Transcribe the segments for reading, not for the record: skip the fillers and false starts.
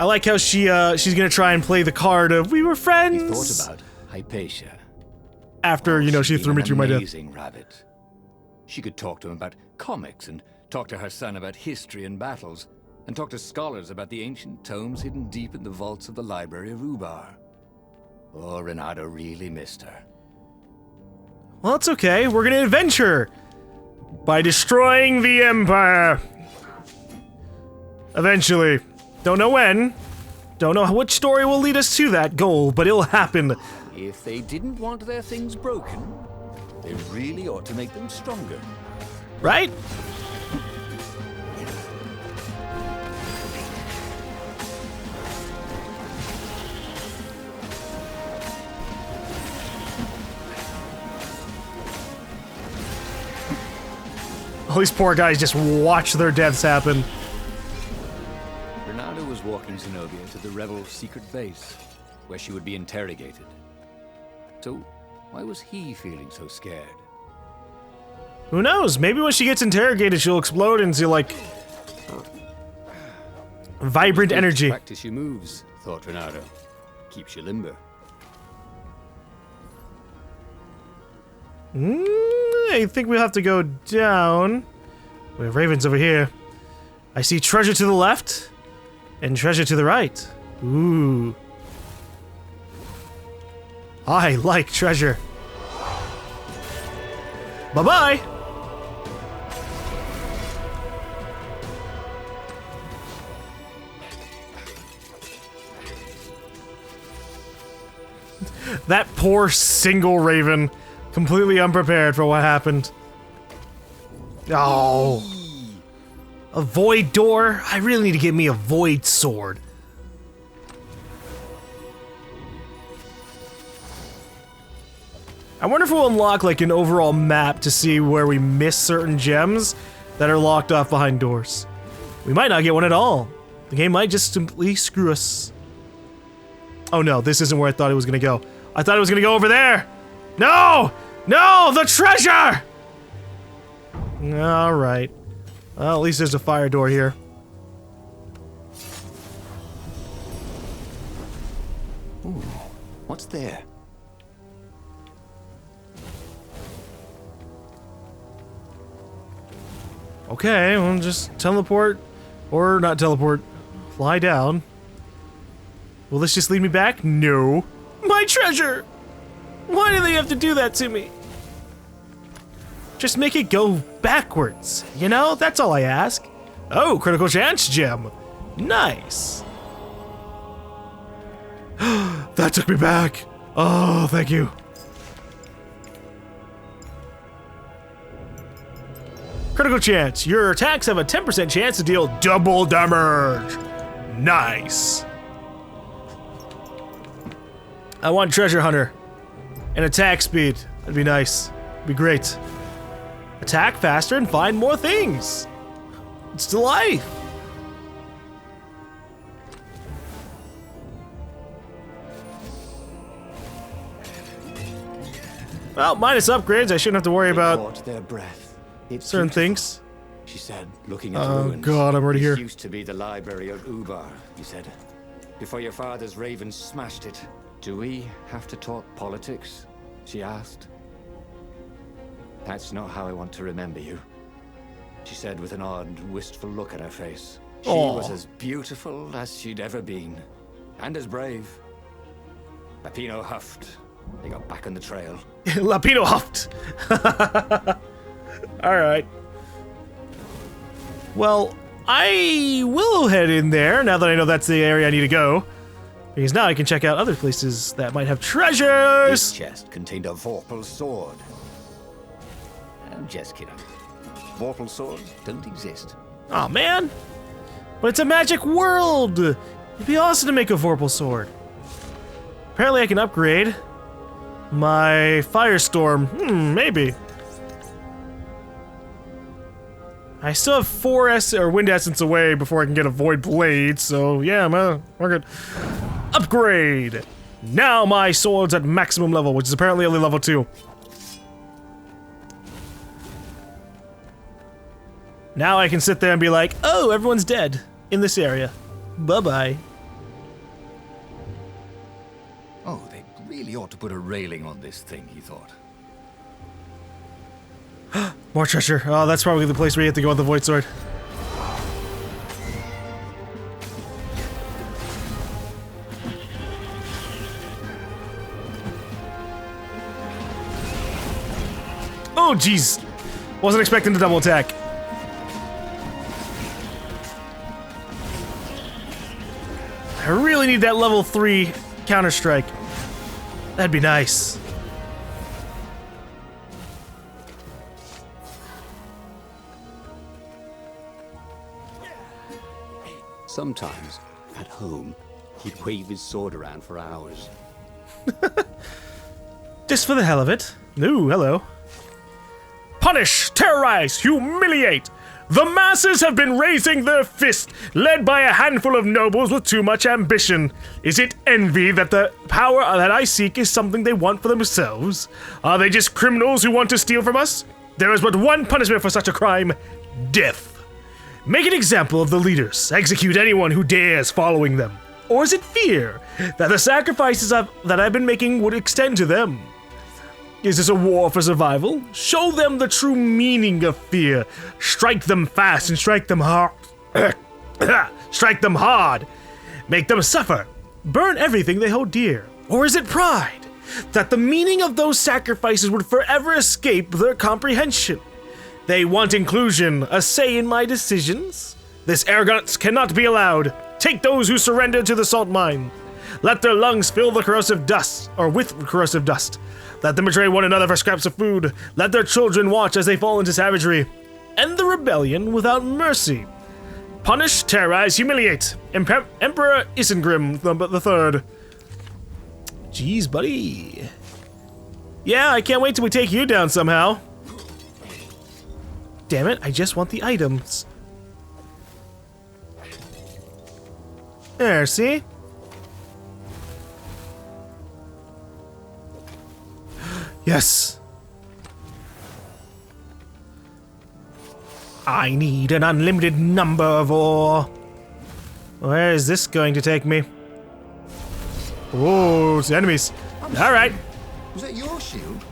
I like how she's gonna try and play the card of we were friends. He thought about Hypatia. After, you know, she threw me to my death. Amazing rabbit. She could talk to him about comics and talk to her son about history and battles, and talk to scholars about the ancient tomes hidden deep in the vaults of the Library of Ubar. Oh, Renato really missed her. Well, it's okay. We're gonna adventure by destroying the Empire. Eventually. Don't know when. Don't know which story will lead us to that goal, but it'll happen. If they didn't want their things broken, they really ought to make them stronger. Right? All these poor guys just watch their deaths happen. Renato was walking Zenobia to the rebel secret base, where she would be interrogated. So, why was he feeling so scared? Who knows? Maybe when she gets interrogated, she'll explode into, like, vibrant energy. Practice your moves, thought Renato. Keeps you limber. I think we'll have to go down. We have ravens over here. I see treasure to the left and treasure to the right. Ooh. I like treasure. Bye-bye. That poor single raven. Completely unprepared for what happened. Oh. A void door? I really need to get me a void sword. I wonder if we'll unlock like an overall map to see where we miss certain gems that are locked off behind doors. We might not get one at all. The game might just simply screw us. Oh no, this isn't where I thought it was gonna go. I thought it was gonna go over there! No! No! The treasure! Alright. Well, at least there's a fire door here. Ooh, what's there? Okay, well, just teleport. Or not teleport. Fly down. Will this just lead me back? No. My treasure! Why do they have to do that to me? Just make it go backwards, you know? That's all I ask. Oh, critical chance gem. Nice. That took me back. Oh, thank you. Critical chance. Your attacks have a 10% chance to deal double damage. Nice. I want treasure hunter. And attack speed. That'd be nice. Be great. Attack faster and find more things. It's to life. Well, minus upgrades, I shouldn't have to worry about Caught their breath. It's certain beautiful, things. she said, looking at the Oh ruins. god, I'm already This here. used to be the library of Ubar, he said. Before your father's ravens smashed it. Do we have to talk politics? She asked. That's not how I want to remember you, she said with an odd, wistful look at her face. She was as beautiful as she'd ever been, and as brave. Lapino huffed. They got back on the trail. Lapino huffed. Alright. Well, I will head in there now that I know that's the area I need to go. Because now I can check out other places that might have treasures! This chest contained a Vorpal sword. I'm just kidding. Vorpal swords don't exist. Aw, man! But it's a magic world! It'd be awesome to make a Vorpal sword. Apparently I can upgrade my Firestorm. Maybe. I still have 4 Wind Essence away before I can get a Void Blade, so yeah, we're good. Upgrade! Now my sword's at maximum level, which is apparently only level 2. Now I can sit there and be like, oh, everyone's dead in this area. Bye-bye. really ought to put a railing on this thing, he thought. More treasure. Oh, that's probably the place where you have to go with the Void Sword. Oh, jeez. Wasn't expecting the double attack. I really need that level 3 Counter-Strike. That'd be nice. Sometimes, at home, he'd wave his sword around for hours. Just for the hell of it. Ooh, hello. Punish, terrorize, humiliate. The masses have been raising their fist, led by a handful of nobles with too much ambition. Is it envy that the power that I seek is something they want for themselves? Are they just criminals who want to steal from us? There is but one punishment for such a crime: death. Make an example of the leaders. Execute anyone who dares following them. Or is it fear that the sacrifices that I've been making would extend to them? Is this a war for survival? Show them the true meaning of fear. Strike them fast and strike them hard. Strike them hard. Make them suffer. Burn everything they hold dear. Or is it pride that the meaning of those sacrifices would forever escape their comprehension? They want inclusion, a say in my decisions. This arrogance cannot be allowed. Take those who surrender to the salt mine. Let their lungs fill the corrosive dust, or with corrosive dust. Let them betray one another for scraps of food. Let their children watch as they fall into savagery. End the rebellion without mercy. Punish, terrorize, humiliate. Emperor Isengrim the Third. Jeez, buddy. Yeah, I can't wait till we take you down somehow. Damn it, I just want the items. There, see? Yes. I need an unlimited number of ore. Where is this going to take me? Oh, it's enemies. All right. Was that your shield?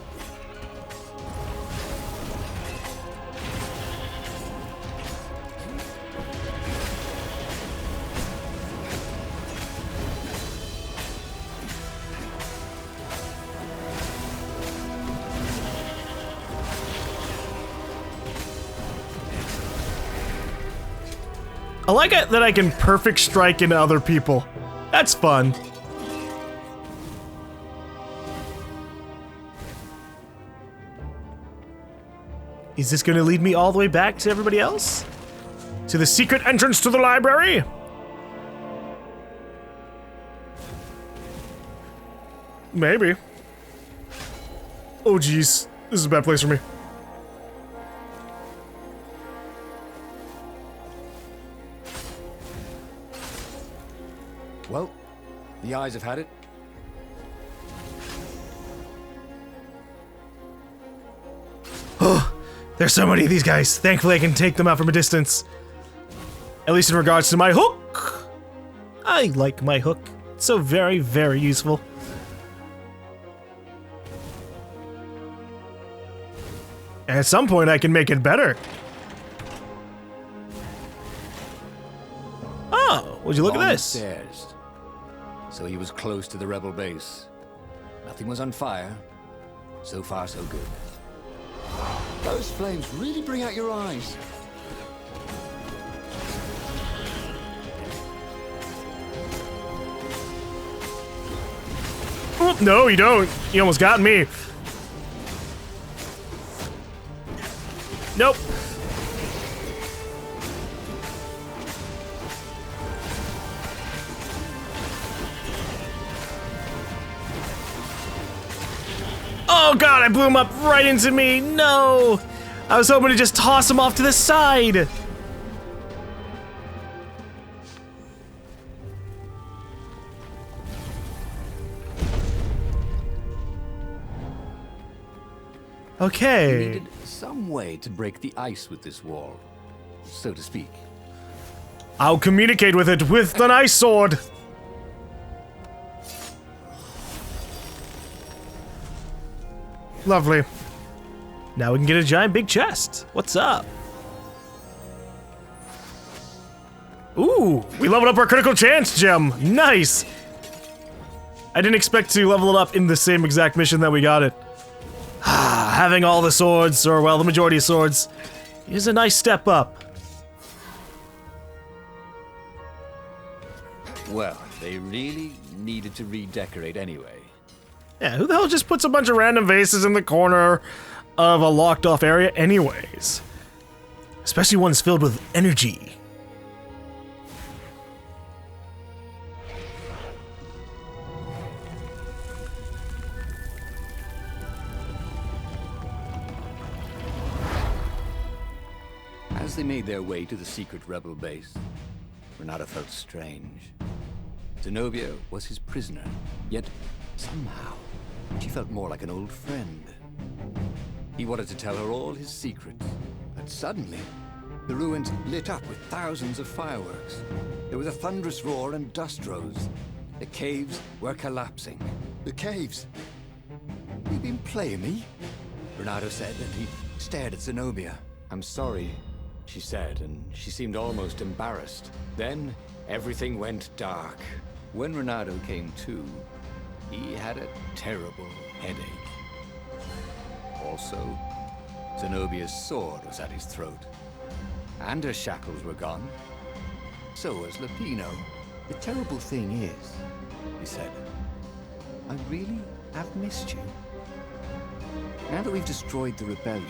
I like it that I can perfect strike into other people. That's fun. Is this gonna lead me all the way back to everybody else? To the secret entrance to the library? Maybe. Oh geez, this is a bad place for me. Well, the eyes have had it. Oh, there's so many of these guys. Thankfully, I can take them out from a distance. At least in regards to my hook. I like my hook. It's so very, very useful. And at some point, I can make it better. Oh, would you look at this? Stairs. So he was close to the rebel base. Nothing was on fire. So far, so good. Those flames really bring out your eyes. Oh, no, you don't. You almost got me. Nope. Oh god, I blew him up right into me. No. I was hoping to just toss him off to the side. Okay. He needed some way to break the ice with this wall, so to speak. I'll communicate with it with an ice sword. Lovely. Now we can get a giant big chest. What's up? Ooh, we leveled up our critical chance gem. Nice. I didn't expect to level it up in the same exact mission that we got it. Having all the swords, or well, the majority of swords, is a nice step up. Well, they really needed to redecorate anyway. Yeah, who the hell just puts a bunch of random vases in the corner of a locked off area anyways? Especially ones filled with energy. As they made their way to the secret rebel base, Renato felt strange. Zenobia was his prisoner, yet somehow she felt more like an old friend. He wanted to tell her all his secrets, but suddenly the ruins lit up with thousands of fireworks. There was a thunderous roar and dust rose. The caves were collapsing. The caves? You've been playing me? Renato said, and he stared at Zenobia. I'm sorry, she said, and she seemed almost embarrassed. Then everything went dark. When Renato came to, he had a terrible headache. Also, Zenobia's sword was at his throat. And her shackles were gone. So was Lupino. The terrible thing is, he said, I really have missed you. Now that we've destroyed the rebellion,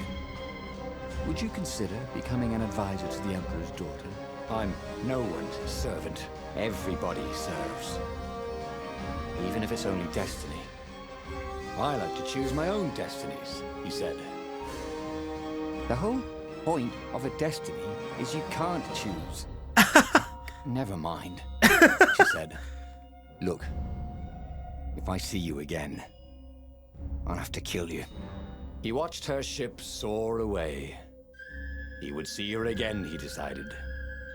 would you consider becoming an advisor to the Emperor's daughter? I'm no one's servant. Everybody serves. Even if it's only destiny. I like to choose my own destinies, he said. The whole point of a destiny is you can't choose. Never mind, she said. Look, if I see you again, I'll have to kill you. He watched her ship soar away. He would see her again, he decided.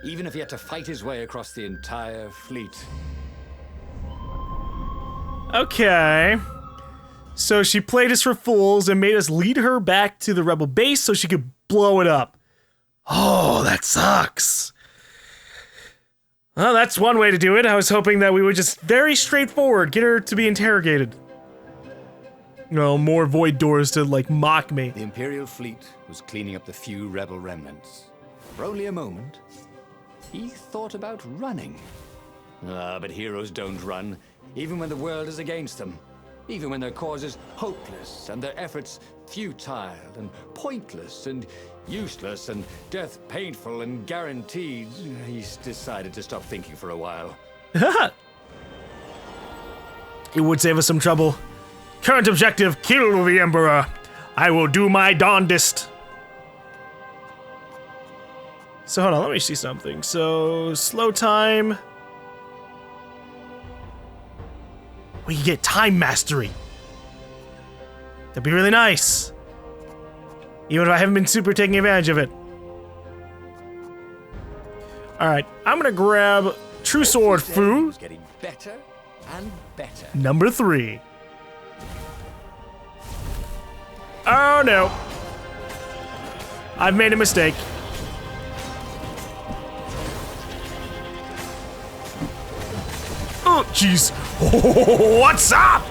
Even if he had to fight his way across the entire fleet. Okay. So she played us for fools and made us lead her back to the rebel base so she could blow it up. Oh, that sucks. Well, that's one way to do it. I was hoping that we would just very straightforward get her to be interrogated. No, more void doors to, like, mock me. The Imperial fleet was cleaning up the few rebel remnants. For only a moment, he thought about running. But heroes don't run, even when the world is against them. Even when their cause is hopeless, and their efforts futile, and pointless, and useless, and death painful and guaranteed. He's decided to stop thinking for a while. It would save us some trouble. Current objective, kill the Emperor. I will do my darndest. So hold on, let me see something. So, slow time. We can get time mastery. That'd be really nice. Even if I haven't been super taking advantage of it. Alright, I'm gonna grab True Sword Fu. Getting better and better. Number 3. Oh no. I've made a mistake. Oh, jeez. What's up?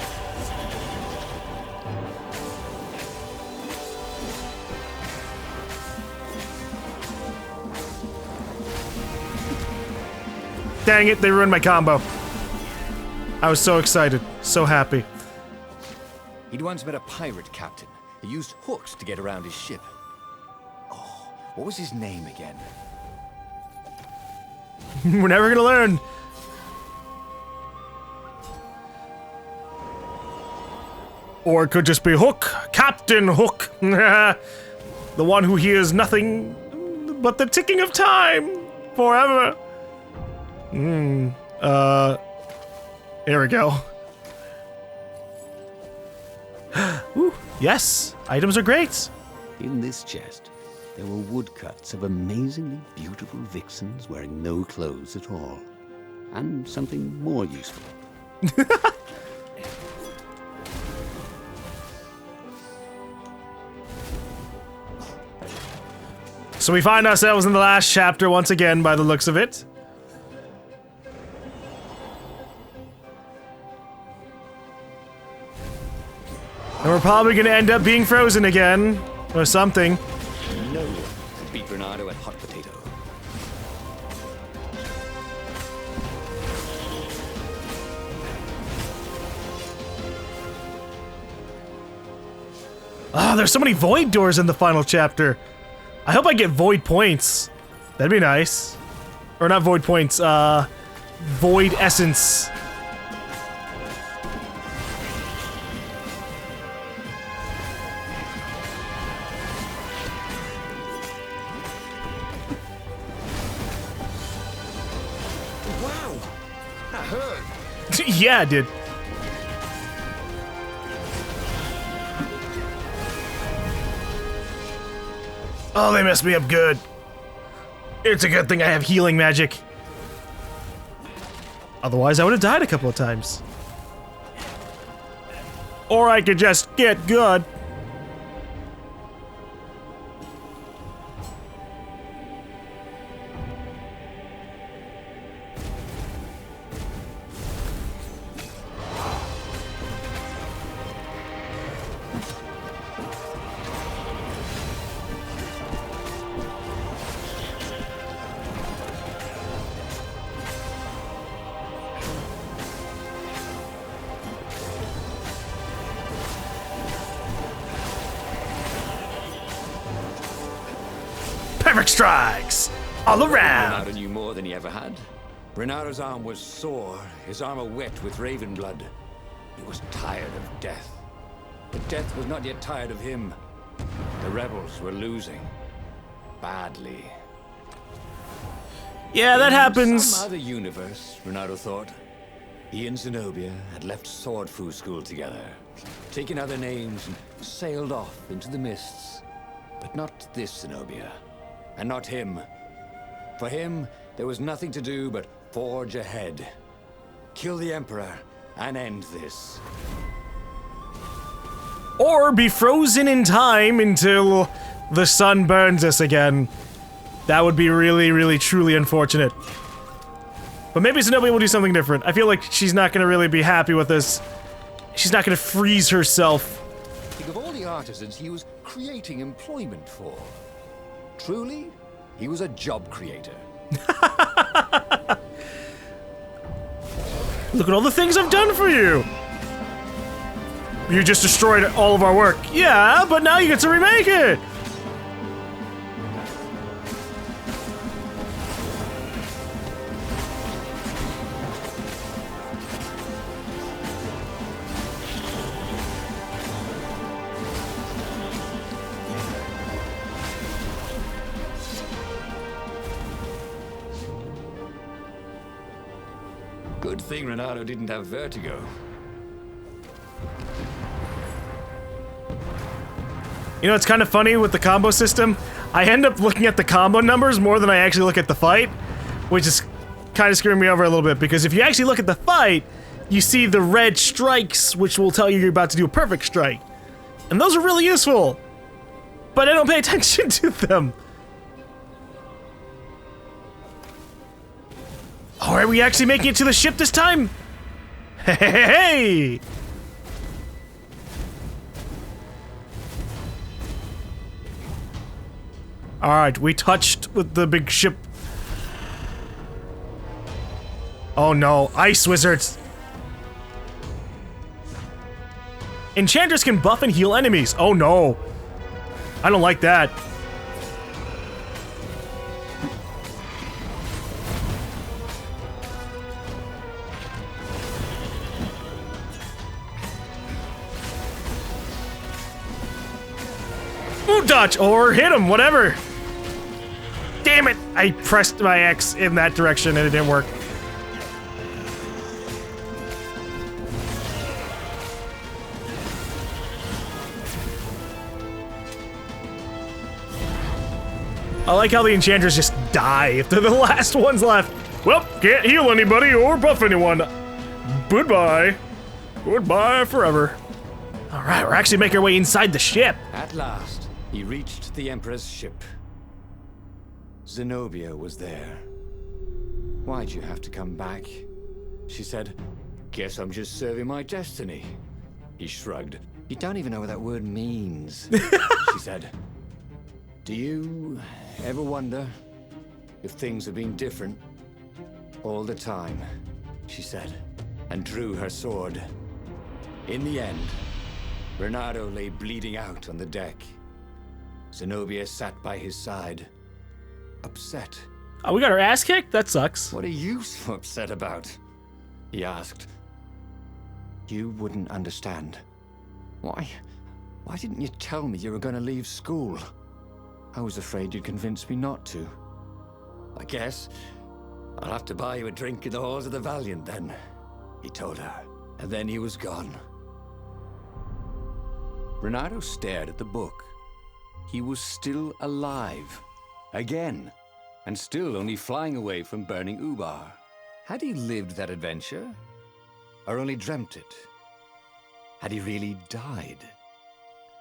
Dang it, they ruined my combo. I was so excited, so happy. He'd once met a pirate captain who used hooks to get around his ship. Oh, what was his name again? We're never gonna learn. Or it could just be Hook. Captain Hook. The one who hears nothing but the ticking of time forever. There we go. Ooh, yes, items are great. In this chest, there were woodcuts of amazingly beautiful vixens wearing no clothes at all. And something more useful. So we find ourselves in the last chapter once again by the looks of it. And we're probably gonna end up being frozen again. Or something. No one could beat Renato at hot potato. Oh, there's so many void doors in the final chapter. I hope I get void points. That'd be nice. Or not void points, void essence. Wow! That hurt! Yeah, it did. Oh, they messed me up good. It's a good thing I have healing magic. Otherwise, I would have died a couple of times. Or I could just get good. Perfect strikes! All around! Renato knew more than he ever had. Renato's arm was sore, his armor wet with raven blood. He was tired of death. But death was not yet tired of him. The rebels were losing. Badly. Yeah, that In happens. some other universe, Renato thought. He and Zenobia had left sword fu school together, taken other names and sailed off into the mists. But not this Zenobia. And not him. For him, there was nothing to do but forge ahead. Kill the Emperor and end this. Or be frozen in time until the sun burns us again. That would be really, really, truly unfortunate. But maybe Zenobia will do something different. I feel like she's not gonna really be happy with this. She's not gonna freeze herself. Think of all the artisans he was creating employment for. Truly, he was a job creator. Look at all the things I've done for you! You just destroyed all of our work. Yeah, but now you get to remake it! Good thing Renato didn't have vertigo. You know, it's kind of funny with the combo system. I end up looking at the combo numbers more than I actually look at the fight, which is kind of screwing me over a little bit, because if you actually look at the fight, you see the red strikes, which will tell you you're about to do a perfect strike. And those are really useful, but I don't pay attention to them. Oh, are we actually making it to the ship this time? Hey! Alright, we touched with the big ship. Oh no, ice wizards! Enchanters can buff and heal enemies. Oh no. I don't like that. Ooh, dodge or hit him, whatever. Damn it! I pressed my X in that direction and it didn't work. I like how the enchanters just die if they're the last ones left. Well, can't heal anybody or buff anyone. Goodbye. Goodbye forever. Alright, we're actually making our way inside the ship. At last, he reached the Emperor's ship. Zenobia was there. Why'd you have to come back? She said, guess I'm just serving my destiny. He shrugged. You don't even know what that word means. She said, do you ever wonder if things have been different all the time? She said, and drew her sword. In the end, Bernardo lay bleeding out on the deck. Zenobia sat by his side, upset. Oh, we got our ass kicked? That sucks. What are you so upset about? He asked. You wouldn't understand. Why didn't you tell me you were going to leave school? I was afraid you'd convince me not to. I guess I'll have to buy you a drink in the halls of the Valiant then, he told her, and then he was gone. Bernardo stared at the book. He was still alive. Again. And still only flying away from burning Ubar. Had he lived that adventure? Or only dreamt it? Had he really died?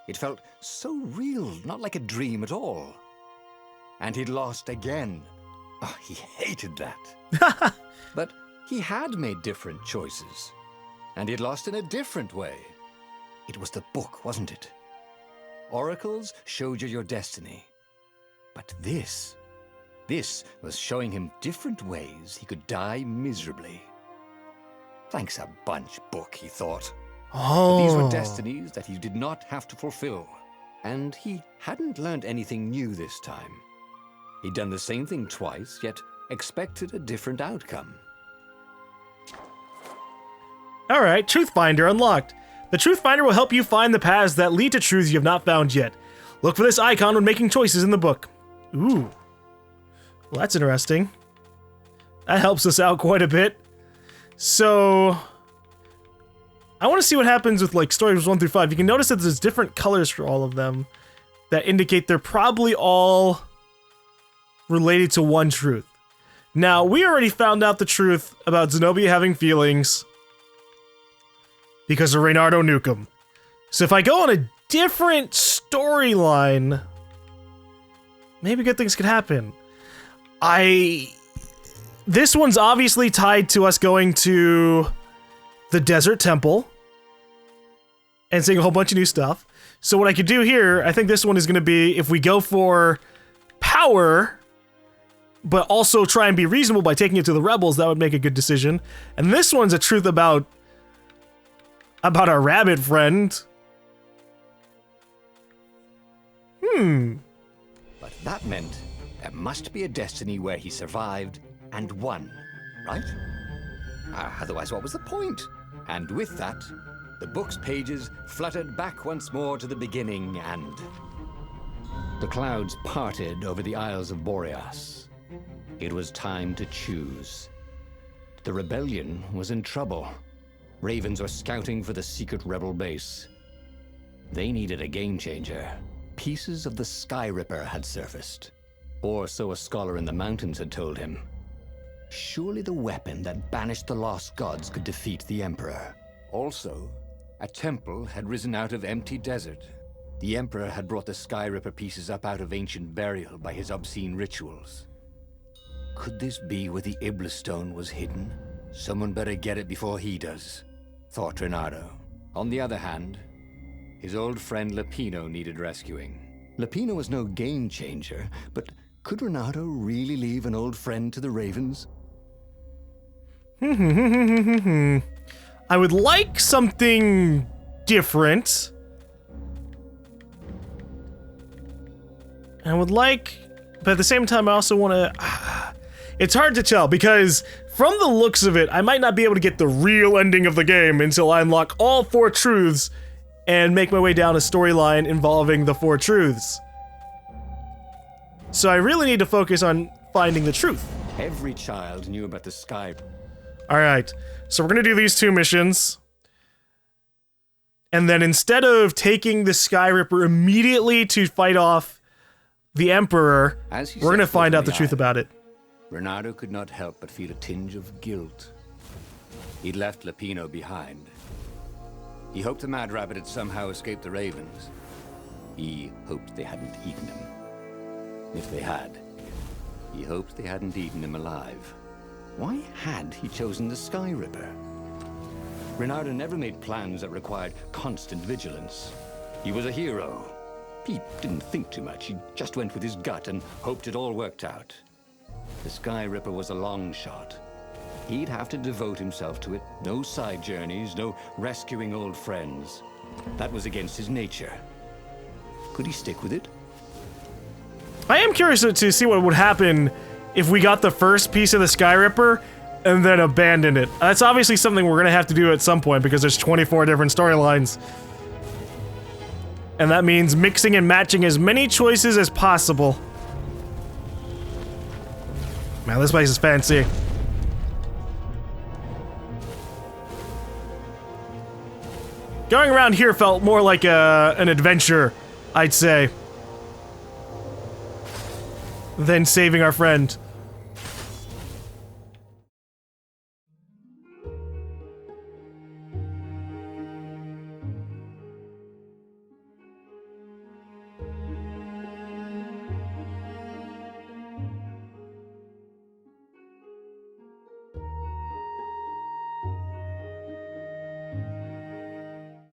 It felt so real, not like a dream at all. And he'd lost again. Oh, he hated that. But he had made different choices. And he'd lost in a different way. It was the book, wasn't it? Oracles showed you your destiny. But this was showing him different ways he could die miserably. Thanks a bunch, book, he thought. Oh. But these were destinies that he did not have to fulfill. And he hadn't learned anything new this time. He'd done the same thing twice, yet expected a different outcome. Alright, Truth Finder unlocked. The Truth Finder will help you find the paths that lead to truths you have not found yet. Look for this icon when making choices in the book. Ooh. Well, that's interesting. That helps us out quite a bit. So, I want to see what happens with like stories 1 through 5. You can notice that there's different colors for all of them that indicate they're probably all related to one truth. Now, we already found out the truth about Zenobia having feelings because of Reynardo Newcomb. So if I go on a different storyline, maybe good things could happen. This one's obviously tied to us going to the Desert Temple and seeing a whole bunch of new stuff. So what I could do here, I think this one is going to be if we go for power, but also try and be reasonable by taking it to the rebels, that would make a good decision. And this one's a truth about our rabbit friend. But that meant there must be a destiny where he survived and won, right? Otherwise, what was the point? And with that, the book's pages fluttered back once more to the beginning, and the clouds parted over the Isles of Boreas. It was time to choose. The rebellion was in trouble. Ravens were scouting for the secret rebel base. They needed a game changer. Pieces of the Sky Ripper had surfaced. Or so a scholar in the mountains had told him. Surely the weapon that banished the lost gods could defeat the Emperor. Also, a temple had risen out of empty desert. The Emperor had brought the Sky Ripper pieces up out of ancient burial by his obscene rituals. Could this be where the Iblis stone was hidden? Someone better get it before he does, thought Reynardo. On the other hand, his old friend Lapino needed rescuing. Lapino was no game changer, but could Reynardo really leave an old friend to the Ravens? I would like something different. I would like, but at the same time, I also want to... It's hard to tell, because from the looks of it, I might not be able to get the real ending of the game until I unlock all 4 truths and make my way down a storyline involving the 4 truths. So I really need to focus on finding the truth. Every child knew about the Sky. Alright, so we're gonna do these 2 missions. And then instead of taking the Sky Ripper immediately to fight off the Emperor, we're gonna find out the truth about it. Reynardo could not help but feel a tinge of guilt. He'd left Lapino behind. He hoped the Mad Rabbit had somehow escaped the Ravens. He hoped they hadn't eaten him. If they had, He hoped they hadn't eaten him alive. Why had he chosen the Sky Ripper? Renardo never made plans that required constant vigilance. He was a hero. He didn't think too much. He just went with his gut and hoped it all worked out. The Sky Ripper was a long shot. He'd have to devote himself to it. No side journeys, no rescuing old friends. That was against his nature. Could he stick with it? I am curious to see what would happen if we got the first piece of the Sky Ripper and then abandoned it. That's obviously something we're gonna have to do at some point because there's 24 different storylines. And that means mixing and matching as many choices as possible. Man, this place is fancy. Going around here felt more like an adventure, I'd say, than saving our friend.